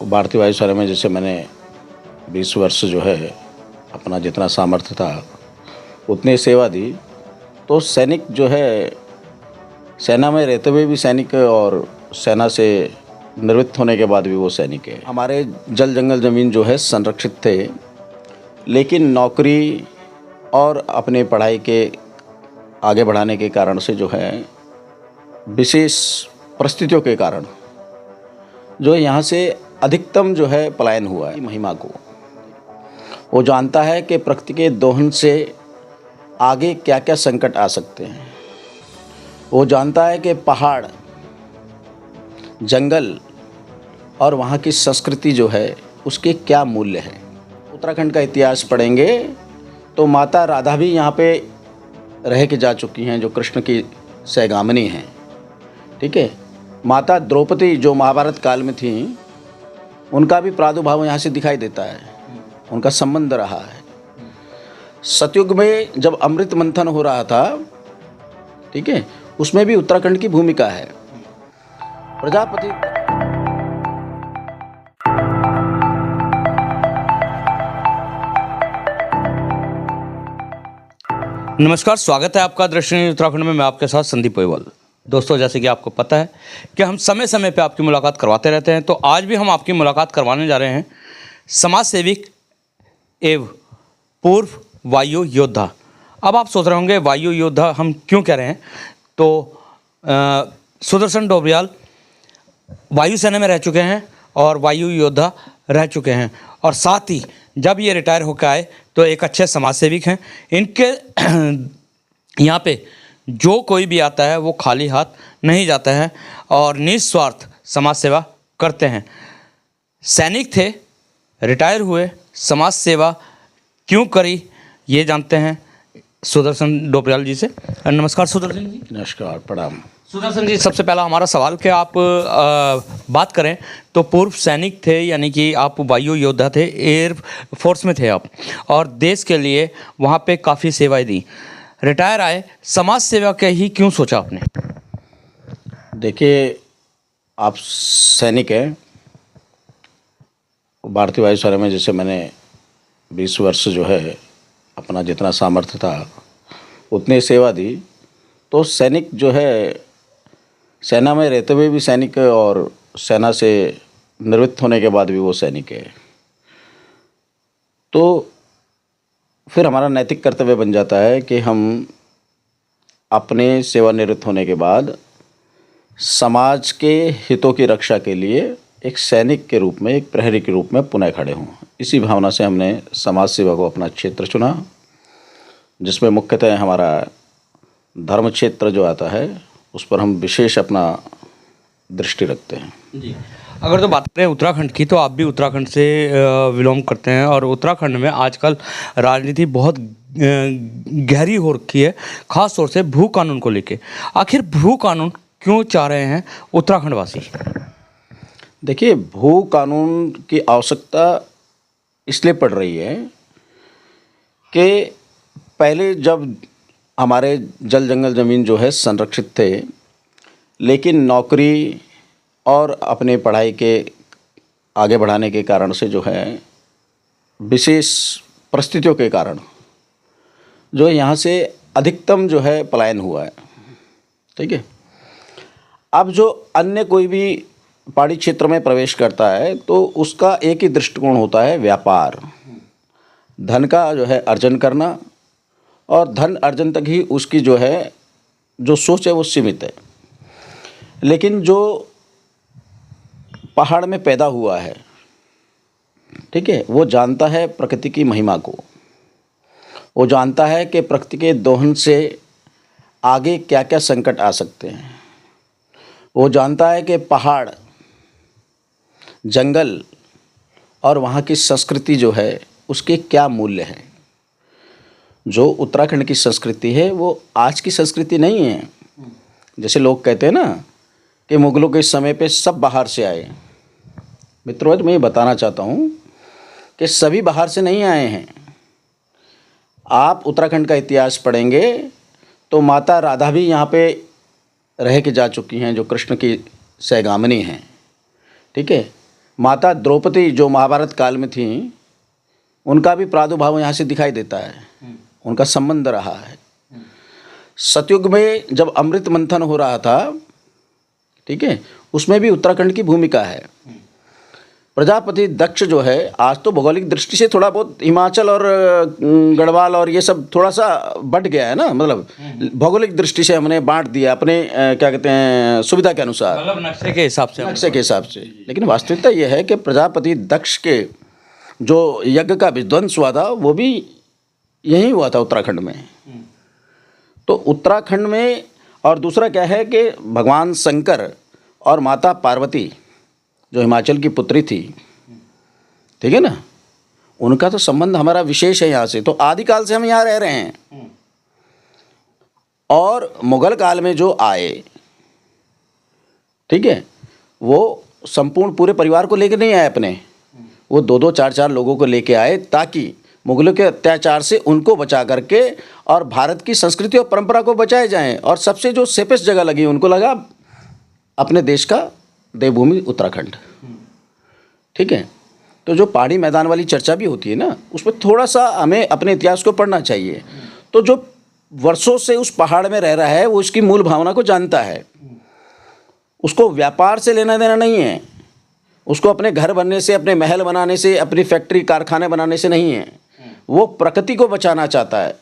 भारतीय वायु सेना में जैसे मैंने 20 वर्ष जो है अपना जितना सामर्थ्य था उतनी सेवा दी। तो सैनिक जो है सेना में रहते हुए भी सैनिक और सेना से निवृत्त होने के बाद भी वो सैनिक है। हमारे जल जंगल ज़मीन जो है संरक्षित थे, लेकिन नौकरी और अपने पढ़ाई के आगे बढ़ाने के कारण से जो है विशेष परिस्थितियों के कारण जो यहाँ से अधिकतम जो है पलायन हुआ है। महिमा को वो जानता है कि प्रकृति के दोहन से आगे क्या क्या संकट आ सकते हैं। वो जानता है कि पहाड़, जंगल और वहाँ की संस्कृति जो है उसके क्या मूल्य हैं। उत्तराखंड का इतिहास पढ़ेंगे तो माता राधा भी यहाँ पे रह के जा चुकी हैं, जो कृष्ण की सहगामिनी हैं। ठीक है, माता द्रौपदी जो महाभारत काल में थी, उनका भी प्रादुर्भाव यहाँ से दिखाई देता है, उनका संबंध रहा है। सतयुग में जब अमृत मंथन हो रहा था, ठीक है, उसमें भी उत्तराखंड की भूमिका है। प्रजापति नमस्कार, स्वागत है आपका दृष्टि न्यूज़ उत्तराखंड में। मैं आपके साथ संदीप ओएवाल। दोस्तों, जैसे कि आपको पता है कि हम समय समय पे आपकी मुलाकात करवाते रहते हैं, तो आज भी हम आपकी मुलाकात करवाने जा रहे हैं समाज सेविक एवं पूर्व वायु योद्धा। अब आप सोच रहे होंगे वायु योद्धा हम क्यों कह रहे हैं, तो सुदर्शन डोबरियाल वायुसेना में रह चुके हैं और वायु योद्धा रह चुके हैं, और साथ ही जब ये रिटायर होकर आए तो एक अच्छे समाज सेविक हैं। इनके यहाँ पे जो कोई भी आता है वो खाली हाथ नहीं जाता है और निस्वार्थ समाज सेवा करते हैं। सैनिक थे, रिटायर हुए, समाज सेवा क्यों करी ये जानते हैं सुदर्शन डोबरियाल जी से। नमस्कार सुदर्शन जी। नमस्कार, प्रणाम। सुदर्शन जी, सबसे पहला हमारा सवाल कि आप बात करें तो पूर्व सैनिक थे, यानी कि आप वायु योद्धा थे, एयर फोर्स में थे आप, और देश के लिए वहाँ पे काफ़ी सेवाएं दी। रिटायर आए, समाज सेवा के ही क्यों सोचा आपने? देखिए, आप सैनिक हैं, भारतीय वायु सेना में जैसे मैंने 20 वर्ष जो है अपना जितना सामर्थ्य था उतनी सेवा दी। तो सैनिक जो है सेना में रहते हुए भी सैनिक और सेना से निवृत्त होने के बाद भी वो सैनिक है। तो फिर हमारा नैतिक कर्तव्य बन जाता है कि हम अपने सेवानिवृत्त होने के बाद समाज के हितों की रक्षा के लिए एक सैनिक के रूप में, एक प्रहरी के रूप में पुनः खड़े हों। इसी भावना से हमने समाज सेवा को अपना क्षेत्र चुना, जिसमें मुख्यतः हमारा धर्म क्षेत्र जो आता है उस पर हम विशेष अपना दृष्टि रखते हैं जी। अगर तो बात करें उत्तराखंड की, तो आप भी उत्तराखंड से विलोम करते हैं, और उत्तराखंड में आजकल राजनीति बहुत गहरी हो रखी है, ख़ास तौर से भू कानून को लेके। आखिर भू कानून क्यों चाह रहे हैं उत्तराखंड वासी? देखिए, भू कानून की आवश्यकता इसलिए पड़ रही है कि पहले जब हमारे जल जंगल ज़मीन जो है संरक्षित थे, लेकिन नौकरी और अपने पढ़ाई के आगे बढ़ाने के कारण से जो है विशेष परिस्थितियों के कारण जो यहाँ से अधिकतम जो है पलायन हुआ है। ठीक है, अब जो अन्य कोई भी पहाड़ी क्षेत्र में प्रवेश करता है तो उसका एक ही दृष्टिकोण होता है, व्यापार, धन का जो है अर्जन करना, और धन अर्जन तक ही उसकी जो है जो सोच है वो सीमित है। लेकिन जो पहाड़ में पैदा हुआ है, ठीक है, वो जानता है प्रकृति की महिमा को। वो जानता है कि प्रकृति के दोहन से आगे क्या क्या संकट आ सकते हैं। वो जानता है कि पहाड़, जंगल और वहाँ की संस्कृति जो है उसके क्या मूल्य हैं। जो उत्तराखंड की संस्कृति है वो आज की संस्कृति नहीं है। जैसे लोग कहते हैं ना कि मुगलों के समय पे सब बाहर से आए। मित्रों, मैं ये बताना चाहता हूँ कि सभी बाहर से नहीं आए हैं। आप उत्तराखंड का इतिहास पढ़ेंगे तो माता राधा भी यहाँ पे रह के जा चुकी हैं, जो कृष्ण की सहगामिनी हैं। ठीक है, माता द्रौपदी जो महाभारत काल में थी, उनका भी प्रादुर्भाव यहाँ से दिखाई देता है, उनका संबंध रहा है। सतयुग में जब अमृत मंथन हो रहा था, ठीक है, उसमें भी उत्तराखंड की भूमिका है। प्रजापति दक्ष जो है, आज तो भौगोलिक दृष्टि से थोड़ा बहुत हिमाचल और गढ़वाल और ये सब थोड़ा सा बढ़ गया है ना, मतलब भौगोलिक दृष्टि से हमने बांट दिया अपने क्या कहते हैं सुविधा के अनुसार, मतलब नक्शे के हिसाब से, नक्शे के हिसाब से। लेकिन वास्तविकता ये है कि प्रजापति दक्ष के जो यज्ञ का विध्वंस हुआ था वो भी यहीं हुआ था, उत्तराखंड में। तो उत्तराखंड में, और दूसरा क्या है कि भगवान शंकर और माता पार्वती जो हिमाचल की पुत्री थी, ठीक है ना, उनका तो संबंध हमारा विशेष है यहाँ से। तो आदिकाल से हम यहाँ रह रहे हैं। और मुगल काल में जो आए, ठीक है, वो संपूर्ण पूरे परिवार को लेकर नहीं आए अपने, वो 2-2 4-4 लोगों को लेके आए, ताकि मुगलों के अत्याचार से उनको बचा करके और भारत की संस्कृति और परंपरा को बचाए जाएं। और सबसे जो सेफेस्ट जगह लगी उनको लगा अपने देश का देवभूमि उत्तराखंड, ठीक है। तो जो पहाड़ी मैदान वाली चर्चा भी होती है ना, उसमें थोड़ा सा हमें अपने इतिहास को पढ़ना चाहिए। तो जो वर्षों से उस पहाड़ में रह रहा है वो इसकी मूल भावना को जानता है, उसको व्यापार से लेना देना नहीं है, उसको अपने घर बनने से, अपने महल बनाने से, अपनी फैक्ट्री कारखाने बनाने से नहीं है। वो प्रकृति को बचाना चाहता है,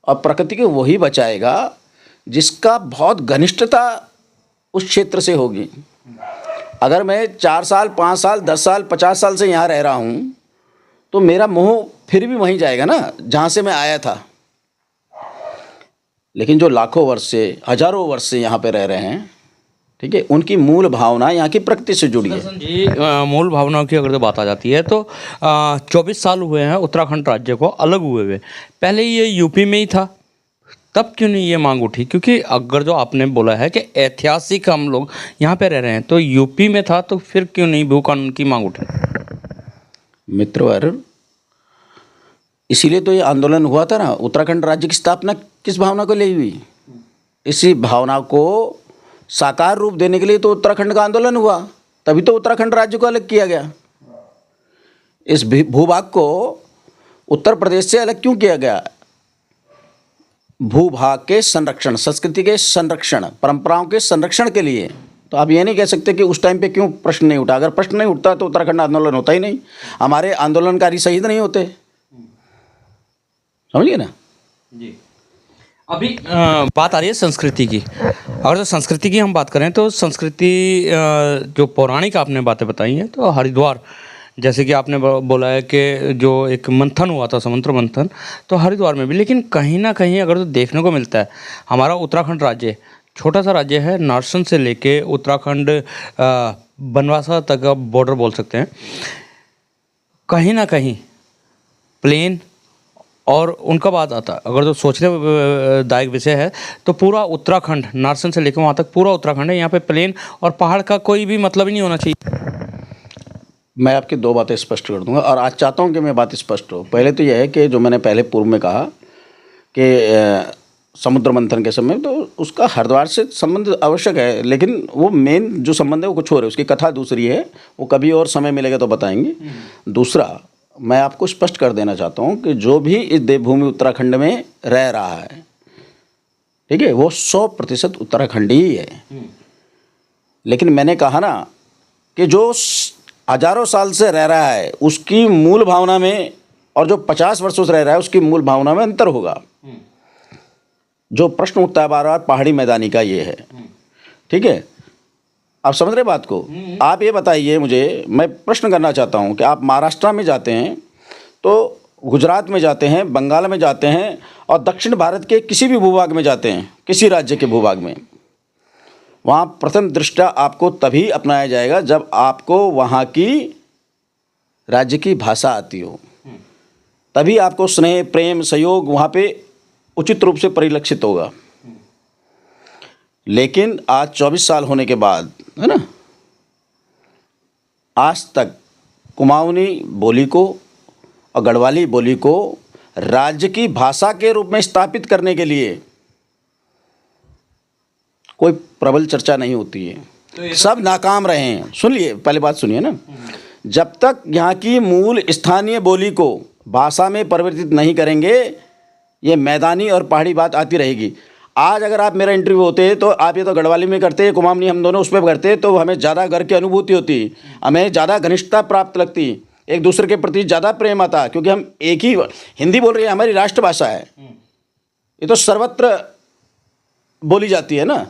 और प्रकृति को वही बचाएगा जिसका बहुत घनिष्ठता उस क्षेत्र से होगी। अगर मैं 4 साल 5 साल 10 साल 50 साल से यहाँ रह रहा हूँ, तो मेरा मोह फिर भी वहीं जाएगा ना जहाँ से मैं आया था। लेकिन जो लाखों वर्ष से, हजारों वर्ष से यहाँ पे रह रहे हैं, ठीक है, उनकी मूल भावना यहाँ की प्रकृति से जुड़ी है। सुदर्शन जी, मूल भावनाओं की अगर तो बात आ जाती है तो 24 साल हुए हैं उत्तराखंड राज्य को अलग हुए हुए। पहले ये यूपी में ही था, तब क्यों नहीं ये मांग उठी? क्योंकि अगर जो आपने बोला है कि ऐतिहासिक हम लोग यहाँ पे रह रहे हैं, तो यूपी में था, तो फिर क्यों नहीं भू कानून की मांग उठी? मित्रवर, इसीलिए तो ये आंदोलन हुआ था ना। उत्तराखंड राज्य की स्थापना किस भावना को ले हुई? इसी भावना को साकार रूप देने के लिए तो उत्तराखंड का आंदोलन हुआ, तभी तो उत्तराखंड राज्य को अलग किया गया। इस भूभाग को उत्तर प्रदेश से अलग क्यों किया गया? भूभाग के संरक्षण, संस्कृति के संरक्षण, परंपराओं के संरक्षण के लिए। तो आप ये नहीं कह सकते कि उस टाइम पे क्यों प्रश्न नहीं उठा। अगर प्रश्न नहीं उठता तो उत्तराखंड आंदोलन होता ही नहीं, हमारे आंदोलनकारी शहीद नहीं होते। समझिए ना जी। अभी बात आ रही है संस्कृति की। अगर तो संस्कृति की हम बात करें तो संस्कृति जो पौराणिक आपने बातें बताई हैं, तो हरिद्वार, जैसे कि आपने बोला है कि जो एक मंथन हुआ था, समुद्र मंथन, तो हरिद्वार में भी। लेकिन कहीं ना कहीं अगर तो देखने को मिलता है, हमारा उत्तराखंड राज्य छोटा सा राज्य है, नारसन से लेके उत्तराखंड बनवासा तक का बॉर्डर बोल सकते हैं, कहीं ना कहीं प्लेन और उनका बात आता है। अगर तो सोचने दायक विषय है तो पूरा उत्तराखंड, नारसन से लेकर वहाँ तक पूरा उत्तराखंड है, यहाँ पे प्लेन और पहाड़ का कोई भी मतलब ही नहीं होना चाहिए। मैं आपकी 2 बातें स्पष्ट कर दूंगा, और आज चाहता हूं कि मैं बात स्पष्ट हो। पहले तो यह है कि जो मैंने पहले पूर्व में कहा कि समुद्र मंथन के समय, तो उसका हरिद्वार से संबंध आवश्यक है, लेकिन वो मेन जो संबंध है वो कुछ और है, उसकी कथा दूसरी है, वो कभी और समय मिलेगा तो बताएंगे। दूसरा, मैं आपको स्पष्ट कर देना चाहता हूँ कि जो भी इस देवभूमि उत्तराखंड में रह रहा है, ठीक है, वो 100% उत्तराखंडी ही है। लेकिन मैंने कहा ना कि जो हजारों साल से रह रहा है उसकी मूल भावना में, और जो 50 वर्षों से रह रहा है उसकी मूल भावना में अंतर होगा। जो प्रश्न उठता है बार बार पहाड़ी मैदानी का, ये है, ठीक है। आप समझ रहे बात को? आप ये बताइए मुझे, मैं प्रश्न करना चाहता हूँ कि आप महाराष्ट्र में जाते हैं, तो गुजरात में जाते हैं, बंगाल में जाते हैं, और दक्षिण भारत के किसी भी भूभाग में जाते हैं, किसी राज्य के भूभाग में, वहाँ प्रथम दृष्टया आपको तभी अपनाया जाएगा जब आपको वहाँ की राज्य की भाषा आती हो, तभी आपको स्नेह प्रेम सहयोग वहाँ पे उचित रूप से परिलक्षित होगा। लेकिन आज 24 साल होने के बाद, है ना, आज तक कुमाऊनी बोली को और गढ़वाली बोली को राज्य की भाषा के रूप में स्थापित करने के लिए कोई प्रबल चर्चा नहीं होती है। सब नाकाम रहे हैं। सुन लिए, पहले बात सुनिए ना, जब तक यहाँ की मूल स्थानीय बोली को भाषा में परिवर्तित नहीं करेंगे, ये मैदानी और पहाड़ी बात आती रहेगी। आज अगर आप मेरा इंटरव्यू होते तो आप ये तो गढ़वाली में करते, कुमाऊनी हम दोनों उस पर करते, तो हमें ज़्यादा घर की अनुभूति होती, हमें ज़्यादा घनिष्ठता प्राप्त लगती, एक दूसरे के प्रति ज़्यादा प्रेम आता, क्योंकि हम एक ही हिंदी बोल रहे हैं, हमारी राष्ट्रभाषा है, ये तो सर्वत्र बोली जाती है ना।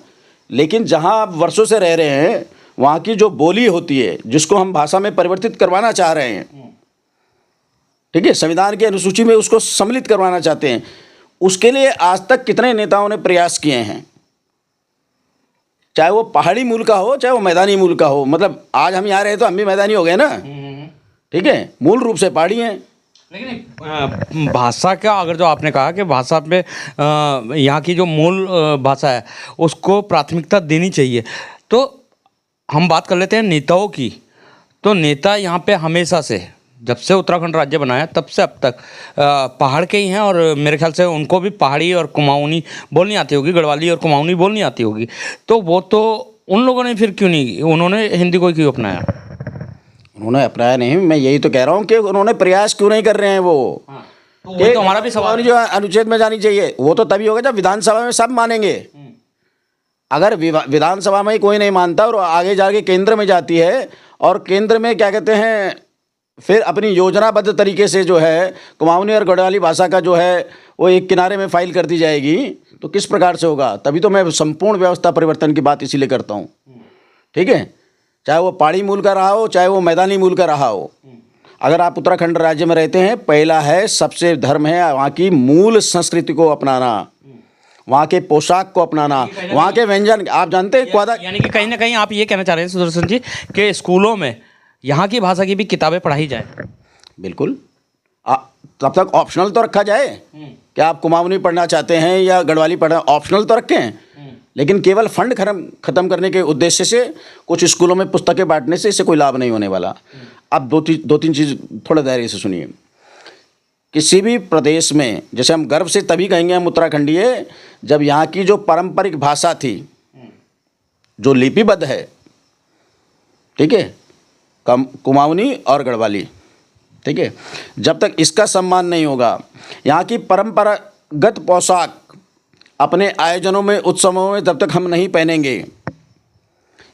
लेकिन जहाँ आप वर्षों से रह रहे हैं, वहाँ की जो बोली होती है, जिसको हम भाषा में परिवर्तित करवाना चाह रहे हैं, ठीक है, संविधान की अनुसूची में उसको सम्मिलित करवाना चाहते हैं, उसके लिए आज तक कितने नेताओं ने प्रयास किए हैं, चाहे वो पहाड़ी मूल का हो, चाहे वो मैदानी मूल का हो। मतलब आज हम यहाँ रहे तो हम भी मैदानी हो गए ना, ठीक है, मूल रूप से पहाड़ी हैं। लेकिन भाषा का, अगर जो आपने कहा कि भाषा पे यहाँ की जो मूल भाषा है उसको प्राथमिकता देनी चाहिए, तो हम बात कर लेते हैं नेताओं की। तो नेता यहाँ पे हमेशा से, जब से उत्तराखंड राज्य बनाया तब से अब तक पहाड़ के ही हैं, और मेरे ख्याल से उनको भी पहाड़ी और कुमाऊनी बोलनी आती होगी, गढ़वाली और कुमाऊनी बोलनी आती होगी। तो वो तो उन लोगों ने फिर क्यों नहीं, उन्होंने हिंदी को क्यों अपनाया? उन्होंने अपनाया नहीं, मैं यही तो कह रहा हूँ कि उन्होंने प्रयास क्यों नहीं कर रहे हैं वो। तो हमारा भी सवाल जो अनुच्छेद में जानी चाहिए वो तो तभी होगा जब विधानसभा में सब मानेंगे। अगर विधानसभा में कोई नहीं मानता और आगे जाके केंद्र में जाती है, और केंद्र में क्या कहते हैं, फिर अपनी योजनाबद्ध तरीके से जो है कुमाऊनी और गढ़वाली भाषा का जो है वो एक किनारे में फाइल कर दी जाएगी, तो किस प्रकार से होगा? तभी तो मैं संपूर्ण व्यवस्था परिवर्तन की बात इसीलिए करता हूँ, ठीक है, चाहे वो पहाड़ी मूल का रहा हो, चाहे वो मैदानी मूल का रहा हो। अगर आप उत्तराखंड राज्य में रहते हैं, पहला है सबसे धर्म है वहाँ की मूल संस्कृति को अपनाना, वहाँ के पोशाक को अपनाना, वहाँ के व्यंजन। आप जानते हैं क्वादा, यानी कि कहीं ना कहीं आप ये कहना चाह रहे हैं सुदर्शन जी कि स्कूलों में यहाँ की भाषा की भी किताबें पढ़ाई जाए? बिल्कुल। तब तक ऑप्शनल तो रखा जाए कि आप कुमाऊनी पढ़ना चाहते हैं या गढ़वाली पढ़ना, ऑप्शनल तो रखें, लेकिन केवल फंड खत्म करने के उद्देश्य से कुछ स्कूलों में पुस्तकें बांटने से इससे कोई लाभ नहीं होने वाला। अब दो तीन चीज़ थोड़ा धैर्य से सुनिए। किसी भी प्रदेश में, जैसे हम गर्व से तभी कहेंगे हम उत्तराखंडी है, जब यहाँ की जो पारंपरिक भाषा थी, जो लिपिबद्ध है, ठीक है, कुमाऊनी और गढ़वाली, ठीक है, जब तक इसका सम्मान नहीं होगा, यहाँ की परंपरागत पोशाक अपने आयोजनों में, उत्सवों में जब तक हम नहीं पहनेंगे,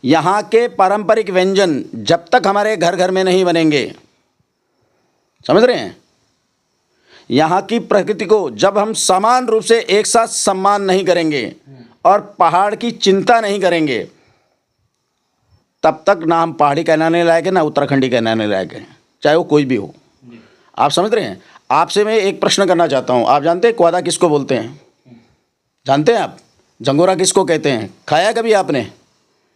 यहाँ के पारंपरिक व्यंजन जब तक हमारे घर घर में नहीं बनेंगे, समझ रहे हैं, यहाँ की प्रकृति को जब हम समान रूप से एक साथ सम्मान नहीं करेंगे और पहाड़ की चिंता नहीं करेंगे, तब तक ना हम पहाड़ी कहलाने लायक है, ना उत्तराखंडी कहलाने लायक है, चाहे वो कोई भी हो। आप समझ रहे हैं? आपसे मैं एक प्रश्न करना चाहता हूँ, आप जानते हैं क्वादा किसको बोलते हैं? जानते हैं आप? जंगोरा किसको कहते हैं? खाया कभी आपने?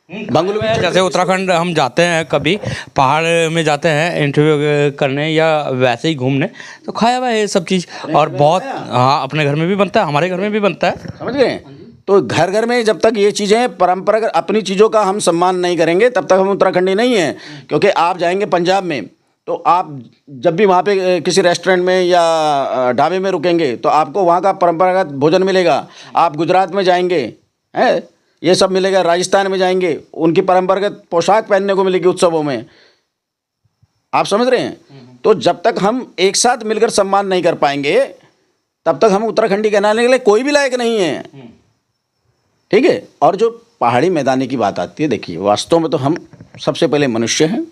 बंगलुरु में जैसे उत्तराखंड हम जाते हैं, कभी पहाड़ में जाते हैं इंटरव्यू करने या वैसे ही घूमने, तो खाया हुआ है ये सब चीज़, और बहुत, हाँ, अपने घर में भी बनता है, हमारे घर में भी बनता है, समझ गए? तो घर घर में जब तक ये चीज़ें परंपरागत अपनी चीज़ों का हम सम्मान नहीं करेंगे, तब तक हम उत्तराखंडी नहीं हैं। क्योंकि आप जाएंगे पंजाब में, तो आप जब भी वहाँ पे किसी रेस्टोरेंट में या ढाबे में रुकेंगे तो आपको वहाँ का परंपरागत भोजन मिलेगा। आप गुजरात में जाएंगे, है, ये सब मिलेगा। राजस्थान में जाएंगे, उनकी परंपरागत पोशाक पहनने को मिलेगी उत्सवों में। आप समझ रहे हैं? तो जब तक हम एक साथ मिलकर सम्मान नहीं कर पाएंगे, तब तक हम उत्तराखंडी कहलाने के लिए कोई भी लायक नहीं है, ठीक है। और जो पहाड़ी मैदानी की बात आती है, देखिए वास्तव में तो हम सबसे पहले मनुष्य हैं,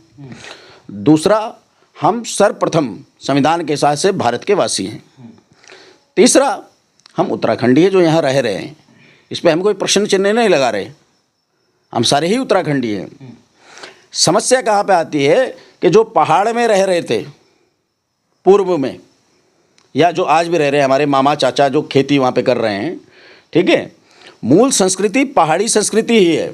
दूसरा हम सर्वप्रथम संविधान के हिसाब से भारत के वासी हैं, तीसरा हम उत्तराखंडी हैं जो यहाँ रह रहे हैं, इस पर हम कोई प्रश्न चिन्ह नहीं लगा रहे, हम सारे ही उत्तराखंडी हैं। समस्या कहाँ पे आती है कि जो पहाड़ में रह रहे थे पूर्व में, या जो आज भी रह रहे हैं, हमारे मामा चाचा जो खेती वहाँ पे कर रहे हैं, ठीक है, मूल संस्कृति पहाड़ी संस्कृति ही है।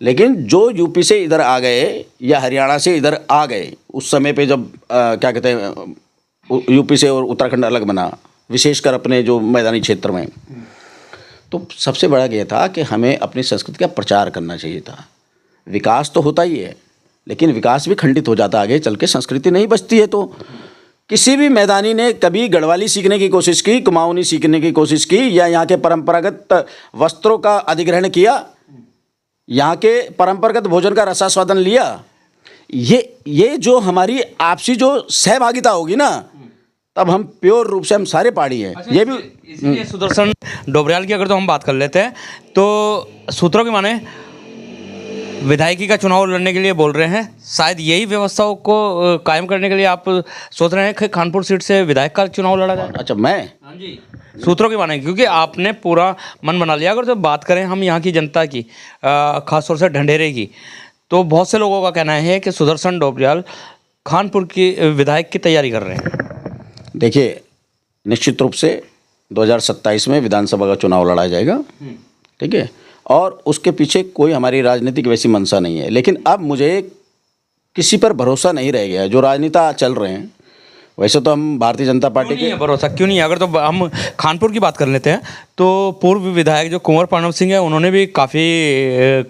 लेकिन जो यूपी से इधर आ गए या हरियाणा से इधर आ गए, उस समय पे जब क्या कहते हैं यूपी से और उत्तराखंड अलग बना, विशेषकर अपने जो मैदानी क्षेत्र में, तो सबसे बड़ा ये था कि हमें अपनी संस्कृति का प्रचार करना चाहिए था। विकास तो होता ही है, लेकिन विकास भी खंडित हो जाता, आगे चल के संस्कृति नहीं बचती है। तो किसी भी मैदानी ने कभी गढ़वाली सीखने की कोशिश की, कुमाऊनी सीखने की कोशिश की, या यहाँ के परंपरागत वस्त्रों का अधिग्रहण किया, यहाँ के परंपरागत भोजन का रसास्वादन लिया, ये जो हमारी आपसी जो सहभागिता होगी ना, तब हम प्योर रूप से हम सारे पहाड़ी हैं। ये भी इसलिए सुदर्शन डोबरियाल की अगर तो हम बात कर लेते हैं तो सूत्रों के माने विधायकी का चुनाव लड़ने के लिए बोल रहे हैं। शायद यही व्यवस्थाओं को कायम करने के लिए आप सोच रहे हैं कि खानपुर सीट से विधायक का चुनाव लड़ा जाए। अच्छा, मैं हाँ जी, सूत्रों के माने, क्योंकि आपने पूरा मन बना लिया। अगर तो बात करें हम यहाँ की जनता की, खासतौर से ढंढेरे की, तो बहुत से लोगों का कहना है कि सुदर्शन डोबरियाल खानपुर की विधायक की तैयारी कर रहे हैं। देखिए, निश्चित रूप से 2027 में विधानसभा का चुनाव लड़ा जाएगा, ठीक है, और उसके पीछे कोई हमारी राजनीतिक वैसी मंशा नहीं है। लेकिन अब मुझे किसी पर भरोसा नहीं रह गया है। जो राजनेता चल रहे हैं, वैसे तो हम भारतीय जनता पार्टी के, भरोसा क्यों नहीं है? अगर तो हम खानपुर की बात कर लेते हैं तो पूर्व विधायक जो कुंवर प्रणव सिंह है, उन्होंने भी काफ़ी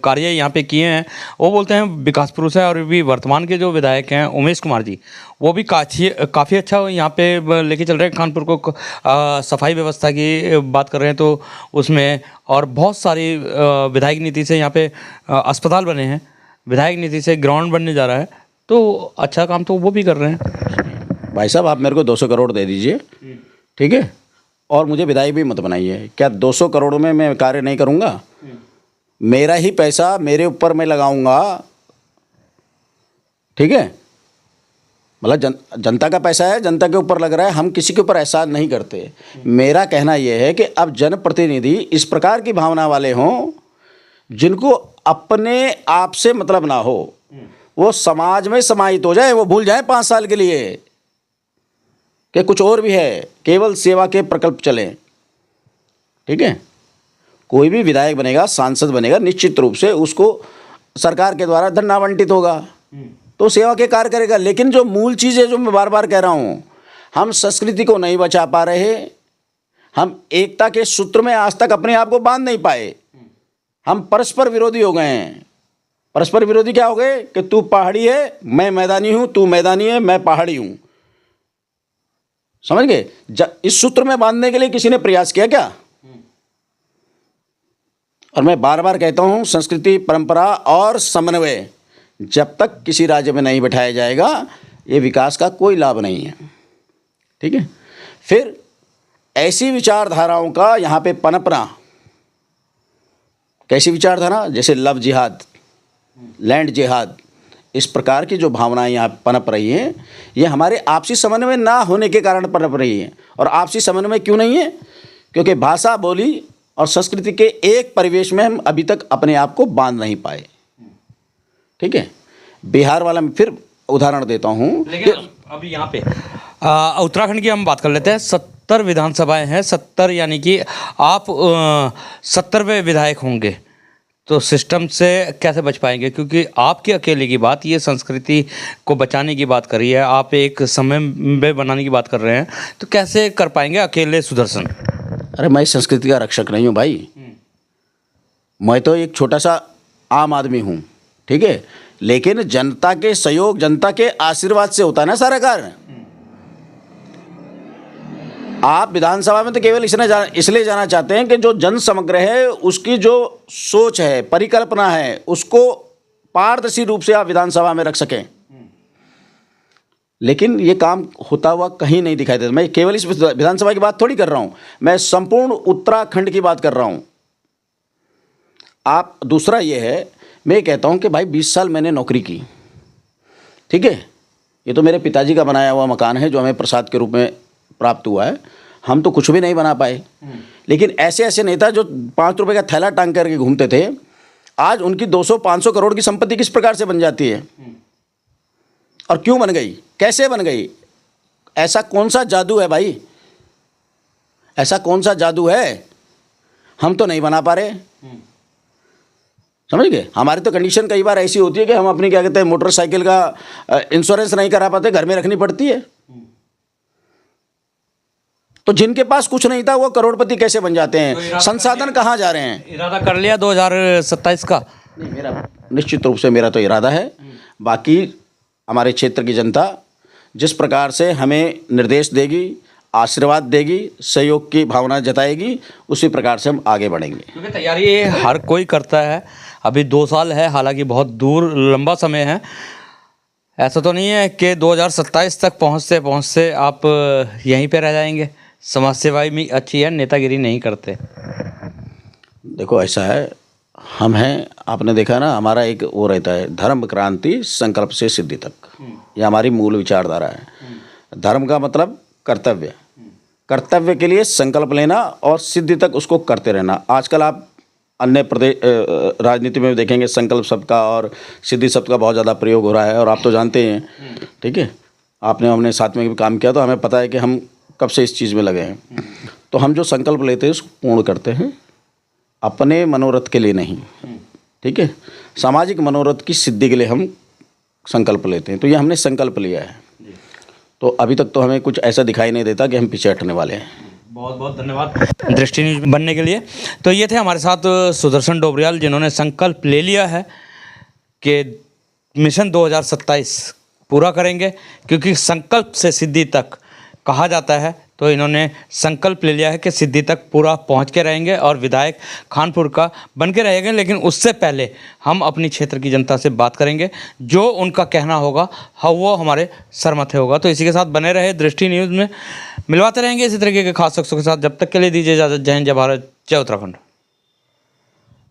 कार्य यहाँ पे किए हैं। वो बोलते हैं विकास पुरुष है। और भी वर्तमान के जो विधायक हैं उमेश कुमार जी, वो भी काफ़ी अच्छा यहाँ पे लेके चल रहे हैं खानपुर को। सफाई व्यवस्था की बात कर रहे हैं तो उसमें, और बहुत सारी विधायक नीति से यहाँ पे अस्पताल बने हैं, विधायक नीति से ग्राउंड बनने जा रहा है, तो अच्छा काम तो वो भी कर रहे हैं। भाई साहब, आप मेरे को 200 करोड़ दे दीजिए, ठीक है, और मुझे विधायक भी मत बनाइए। क्या 200 करोड़ में मैं कार्य नहीं करूँगा? मेरा ही पैसा मेरे ऊपर मैं लगाऊंगा, ठीक है, मतलब जनता का पैसा है, जनता के ऊपर लग रहा है, हम किसी के ऊपर एहसान नहीं करते। मेरा कहना यह है कि अब जनप्रतिनिधि इस प्रकार की भावना वाले हों जिनको अपने आप से मतलब ना हो, वो समाज में समाहित हो जाए, वो भूल जाए 5 साल के लिए कि कुछ और भी है, केवल सेवा के प्रकल्प चलें, ठीक है। कोई भी विधायक बनेगा, सांसद बनेगा, निश्चित रूप से उसको सरकार के द्वारा धन आवंटित होगा तो सेवा के कार्य करेगा। लेकिन जो मूल चीज़ है, जो मैं बार बार कह रहा हूँ, हम संस्कृति को नहीं बचा पा रहे, हम एकता के सूत्र में आज तक अपने आप को बांध नहीं पाए, हम परस्पर विरोधी हो गए हैं। परस्पर विरोधी क्या हो गए कि तू पहाड़ी है, मैं मैदानी हूँ, तू मैदानी है, मैं पहाड़ी हूँ। समझ गए? इस सूत्र में बांधने के लिए किसी ने प्रयास किया क्या? और मैं बार बार कहता हूँ, संस्कृति, परंपरा और समन्वय जब तक किसी राज्य में नहीं बैठाया जाएगा, ये विकास का कोई लाभ नहीं है, ठीक है। फिर ऐसी विचारधाराओं का यहाँ पे पनपना, कैसी विचारधारा? जैसे लव जिहाद, लैंड जिहाद, इस प्रकार की जो भावनाएं यहाँ पनप रही हैं, ये हमारे आपसी समन्वय ना होने के कारण पनप रही हैं। और आपसी समन्वय क्यों नहीं है? क्योंकि भाषा, बोली और संस्कृति के एक परिवेश में हम अभी तक अपने आप को बांध नहीं पाए, ठीक है। बिहार वाला मैं फिर उदाहरण देता हूँ। लेकिन अभी यहाँ पे उत्तराखंड की हम बात कर लेते हैं। 70 विधानसभाएं हैं, 70, यानी कि आप 70वें विधायक होंगे, तो सिस्टम से कैसे बच पाएंगे? क्योंकि आपकी अकेले की बात, ये संस्कृति को बचाने की बात कर रही है, आप एक समय में बनाने की बात कर रहे हैं, तो कैसे कर पाएंगे अकेले सुदर्शन? अरे मैं संस्कृति का रक्षक नहीं हूँ भाई, मैं तो एक छोटा सा आम आदमी हूँ, ठीक है। लेकिन जनता के सहयोग, जनता के आशीर्वाद से होता है ना सारा कार्य। आप विधानसभा में तो केवल इसलिए जाना चाहते हैं कि जो जन समग्र है, उसकी जो सोच है, परिकल्पना है, उसको पारदर्शी रूप से आप विधानसभा में रख सकें। लेकिन ये काम होता हुआ कहीं नहीं दिखाई देता। मैं केवल इस विधानसभा की बात थोड़ी कर रहा हूँ, मैं संपूर्ण उत्तराखंड की बात कर रहा हूँ। आप दूसरा ये है, मैं कहता हूँ कि भाई 20 साल मैंने नौकरी की, ठीक है, ये तो मेरे पिताजी का बनाया हुआ मकान है जो हमें प्रसाद के रूप में प्राप्त हुआ है, हम तो कुछ भी नहीं बना पाए। लेकिन ऐसे ऐसे नेता जो 5 रुपए का थैला टांग करके घूमते थे, आज उनकी 200-500 करोड़ की संपत्ति किस प्रकार से बन जाती है और क्यों बन गई, कैसे बन गई? ऐसा कौन सा जादू है भाई? ऐसा कौन सा जादू है? हम तो नहीं बना पा रहे, समझ गए। हमारी तो कंडीशन कई बार ऐसी होती है कि हम अपनी क्या कहते हैं मोटरसाइकिल का इंश्योरेंस नहीं करा पाते, घर में रखनी पड़ती है। तो जिनके पास कुछ नहीं था वो करोड़पति कैसे बन जाते हैं? तो संसाधन कहाँ जा रहे हैं? इरादा कर लिया 2027 का? नहीं, मेरा निश्चित रूप से मेरा तो इरादा है। बाकी हमारे क्षेत्र की जनता जिस प्रकार से हमें निर्देश देगी, आशीर्वाद देगी, सहयोग की भावना जताएगी, उसी प्रकार से हम आगे बढ़ेंगे। क्योंकि तैयारी हर कोई करता है। अभी 2 साल है, हालांकि बहुत दूर लंबा समय है, ऐसा तो नहीं है कि 2027 तक पहुँचते पहुँचते आप यहीं पे रह जाएंगे? समाज सेवा में अच्छी है, नेतागिरी नहीं करते। देखो ऐसा है, हम हैं, आपने देखा ना, हमारा एक वो रहता है, धर्म क्रांति संकल्प से सिद्धि तक, ये हमारी मूल विचारधारा है। धर्म का मतलब कर्तव्य, कर्तव्य के लिए संकल्प लेना और सिद्धि तक उसको करते रहना। आजकल आप अन्य प्रदेश राजनीति में भी देखेंगे, संकल्प शब्द का और सिद्धि शब्द का बहुत ज़्यादा प्रयोग हो रहा है, और आप तो जानते ही हैं, ठीक है, आपने हमने साथ में भी काम किया तो हमें पता है कि हम कब से इस चीज़ में लगे हैं। तो हम जो संकल्प लेते हैं उसको पूर्ण करते हैं, अपने मनोरथ के लिए नहीं, ठीक है, सामाजिक मनोरथ की सिद्धि के लिए हम संकल्प लेते हैं। तो ये हमने संकल्प लिया है, तो अभी तक तो हमें कुछ ऐसा दिखाई नहीं देता कि हम पीछे हटने वाले हैं। बहुत बहुत धन्यवाद दृष्टि न्यूज बनने के लिए। तो ये थे हमारे साथ सुदर्शन डोबरियाल, जिन्होंने संकल्प ले लिया है कि मिशन 2027 पूरा करेंगे, क्योंकि संकल्प से सिद्धि तक कहा जाता है। तो इन्होंने संकल्प ले लिया है कि सिद्धि तक पूरा पहुंच के रहेंगे और विधायक खानपुर का बन के रहेंगे। लेकिन उससे पहले हम अपनी क्षेत्र की जनता से बात करेंगे, जो उनका कहना होगा हाँ वो हमारे सरमथे होगा। तो इसी के साथ बने रहे दृष्टि न्यूज़ में, मिलवाते रहेंगे इसी तरीके के खास शख्सों के साथ। जब तक के लिए दीजिए इजाज़त। जय हिंद, जय भारत, जय उत्तराखंड।